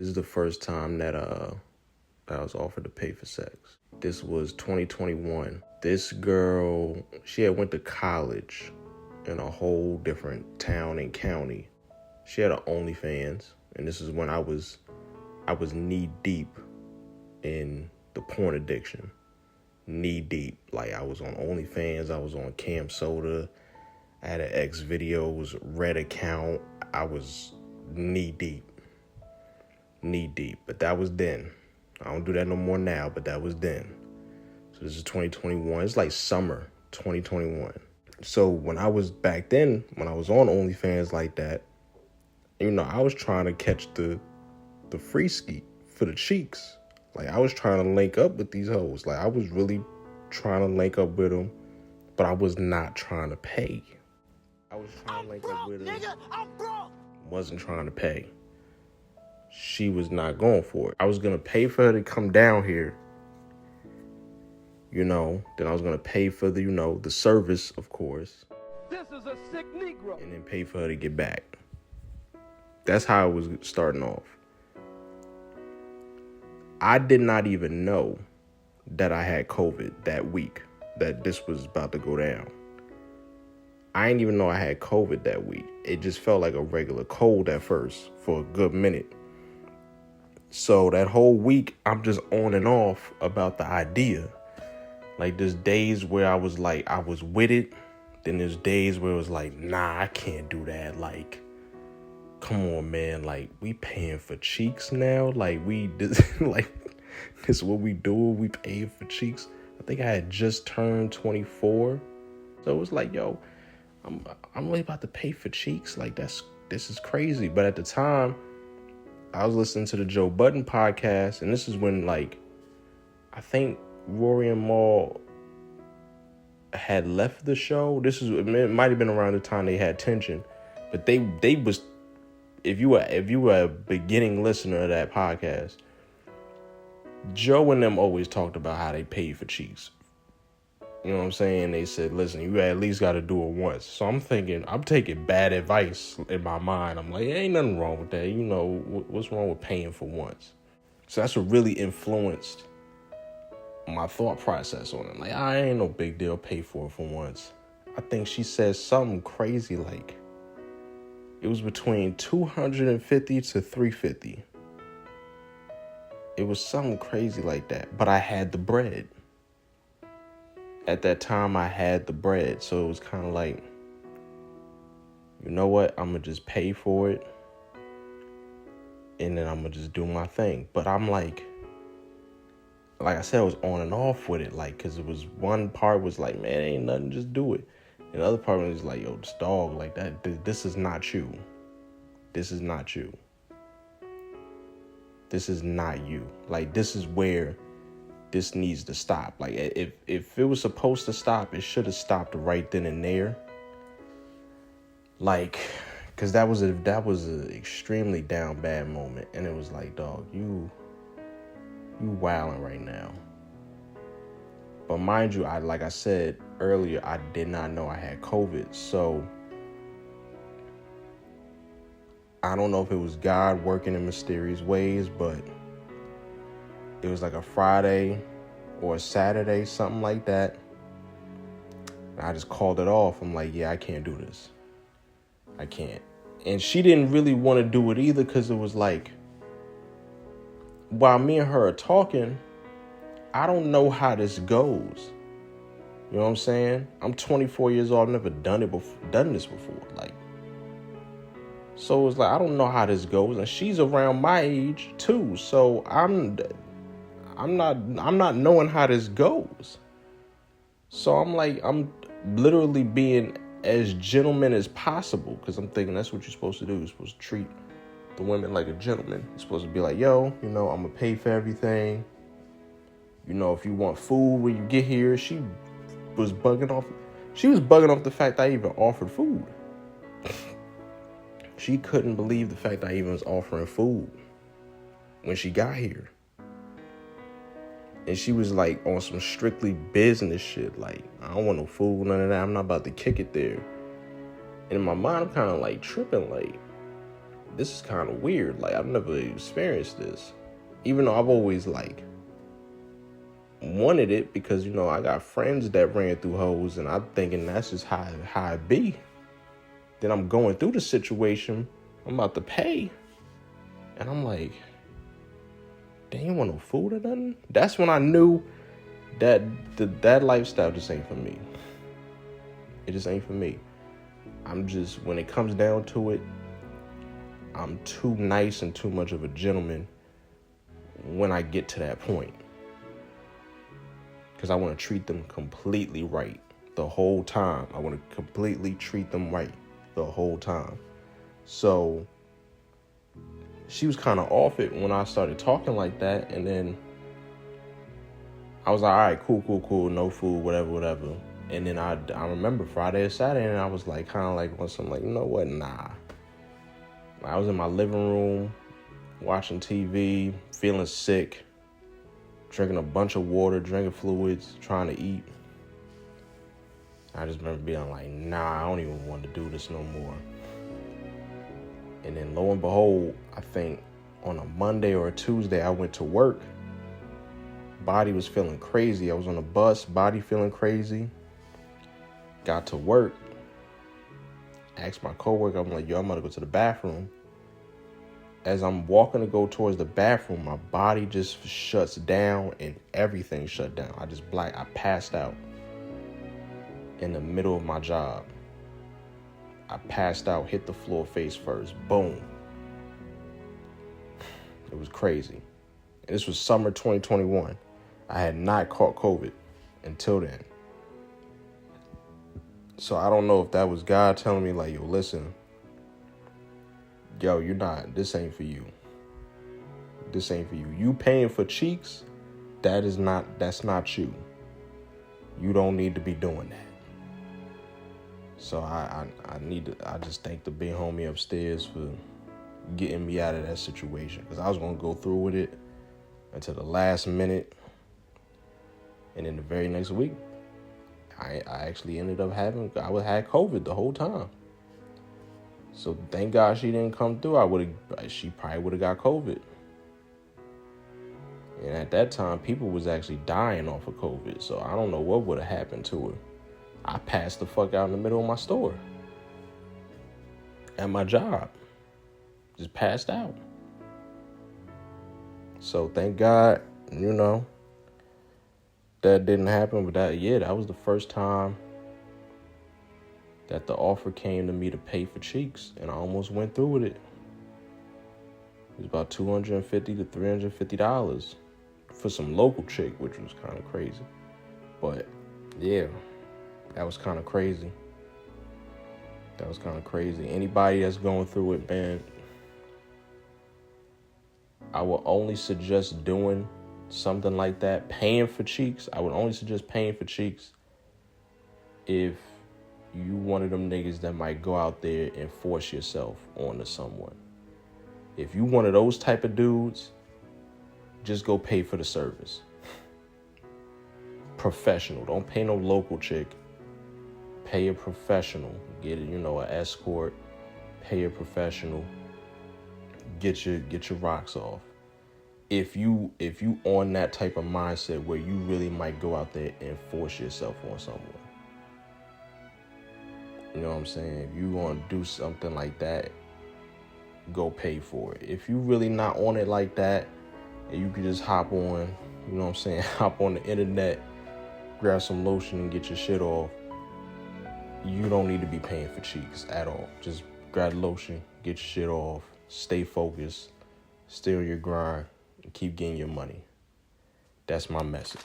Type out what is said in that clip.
This is the first time that I was offered to pay for sex. This was 2021. This girl, she had went to college in a whole different town and county. She had an OnlyFans, and this is when I was knee deep in the porn addiction. Knee deep. Like, I was on OnlyFans, I was on Cam Soda, I had an X Videos Red account. I was knee deep. But that was then. I don't do that no more now, but that was then. So this is 2021. It's like summer 2021. So when I was back then, when I was on OnlyFans like that, I was trying to catch the free ski for the cheeks. Like, I was trying to link up with these hoes. Like, I was really trying to link up with them, but I was not trying to pay. I was trying to link up with them. I'm broke. Wasn't trying to pay. She was not going for it. I was going to pay for her to come down here, then I was going to pay for the service, of course. This is a sick Negro. And then pay for her to get back. That's how it was starting off. I did not even know that I had COVID that week, that this was about to go down. I didn't even know I had COVID that week. It just felt like a regular cold at first for a good minute. So that whole week, I'm just on and off about the idea. Like, there's days where I was with it. Then there's days where it was like, nah, I can't do that. Like, come on, man. Like, we paying for cheeks now. Like, this is what we do. We paying for cheeks. I think I had just turned 24. So it was like, yo, I'm really about to pay for cheeks. Like, this is crazy. But at the time, I was listening to the Joe Budden podcast, and this is when, I think Rory and Mal had left the show. It might have been around the time they had tension, but they was, if you were a beginning listener of that podcast, Joe and them always talked about how they paid for cheeks. You know what I'm saying? They said, listen, you at least got to do it once. So I'm taking bad advice in my mind. I'm like, ain't nothing wrong with that. What's wrong with paying for once? So that's what really influenced my thought process on it. Like, I ain't no big deal, pay for it for once. I think she said something crazy like, it was between $250 to $350. It was something crazy like that. But I had the bread. At that time, I had the bread. So it was kind of like, you know what? I'm going to just pay for it. And then I'm going to just do my thing. But I'm like I said, I was on and off with it. Like, because it was one part was like, man, ain't nothing, just do it. And the other part was like, yo, this dog, like that, this is not you. This is not you. This is not you. Like, this is where this needs to stop. Like, if it was supposed to stop, it should have stopped right then and there. Like, because that was an extremely down bad moment. And it was like, dog, you wilding right now. But mind you, like I said earlier, I did not know I had COVID. So I don't know if it was God working in mysterious ways, but it was like a Friday or a Saturday, something like that. And I just called it off. I'm like, yeah, I can't do this. I can't. And she didn't really want to do it either, because it was like, while me and her are talking, I don't know how this goes. You know what I'm saying? I'm 24 years old. I've never done this before. Like, so it's like, I don't know how this goes. And she's around my age too. So I'm not knowing how this goes. So I'm like, I'm literally being as gentleman as possible, because I'm thinking that's what you're supposed to do. You're supposed to treat the women like a gentleman. You're supposed to be like, yo, I'm gonna pay for everything. If you want food when you get here. She was bugging off the fact I even offered food. She couldn't believe the fact I even was offering food when she got here. And she was like on some strictly business shit. Like, I don't want no food, none of that. I'm not about to kick it there. And in my mind, I'm kind of like tripping. Like, this is kind of weird. Like, I've never experienced this. Even though I've always, like, wanted it because, you know, I got friends that ran through hoes, and I'm thinking that's just how it be. Then I'm going through the situation. I'm about to pay. And I'm like, they ain't want no food or nothing? That's when I knew that that lifestyle just ain't for me. It just ain't for me. I'm just, when it comes down to it, I'm too nice and too much of a gentleman when I get to that point. Because I want to treat them completely right the whole time. I want to completely treat them right the whole time. So she was kind of off it when I started talking like that. And then I was like, all right, cool, no food, whatever. And then I remember Friday or Saturday, and I was like, kind of like, once I'm like, you know what, nah. I was in my living room, watching TV, feeling sick, drinking a bunch of water, drinking fluids, trying to eat. I just remember being like, nah, I don't even want to do this no more. And then lo and behold, I think on a Monday or a Tuesday, I went to work. Body was feeling crazy. I was on a bus, body feeling crazy. Got to work. Asked my coworker, I'm like, yo, I'm gonna go to the bathroom. As I'm walking to go towards the bathroom, my body just shuts down and everything shut down. I passed out in the middle of my job. I passed out, hit the floor face first. Boom. It was crazy. And this was summer 2021. I had not caught COVID until then. So I don't know if that was God telling me, like, yo, listen, yo, this ain't for you. This ain't for you. You paying for cheeks, that's not you. You don't need to be doing that. So I just thank the big homie upstairs for getting me out of that situation. Because I was going to go through with it until the last minute. And then the very next week, I actually ended up had COVID the whole time. So thank God she didn't come through. She probably would have got COVID. And at that time, people was actually dying off of COVID. So I don't know what would have happened to her. I passed the fuck out in the middle of my store. At my job. Just passed out. So thank God, you know, that didn't happen. But that was the first time that the offer came to me to pay for cheeks. And I almost went through with it. It was about $250 to $350 for some local chick, which was kind of crazy. But yeah, that was kind of crazy. Anybody that's going through it, man, I will only suggest doing something like that, paying for cheeks. I would only suggest paying for cheeks if you one of them niggas that might go out there and force yourself onto someone. If you one of those type of dudes, just go pay for the service. Professional. Don't pay no local chick. Pay a professional. Get it, an escort. Pay a professional. Get your rocks off. If you on that type of mindset where you really might go out there and force yourself on someone. You know what I'm saying? If you want to do something like that, go pay for it. If you really not on it like that, and you can just hop on, you know what I'm saying, hop on the internet, grab some lotion and get your shit off, you don't need to be paying for cheeks at all. Just grab lotion, get your shit off, stay focused, stay on your grind, and keep getting your money. That's my message.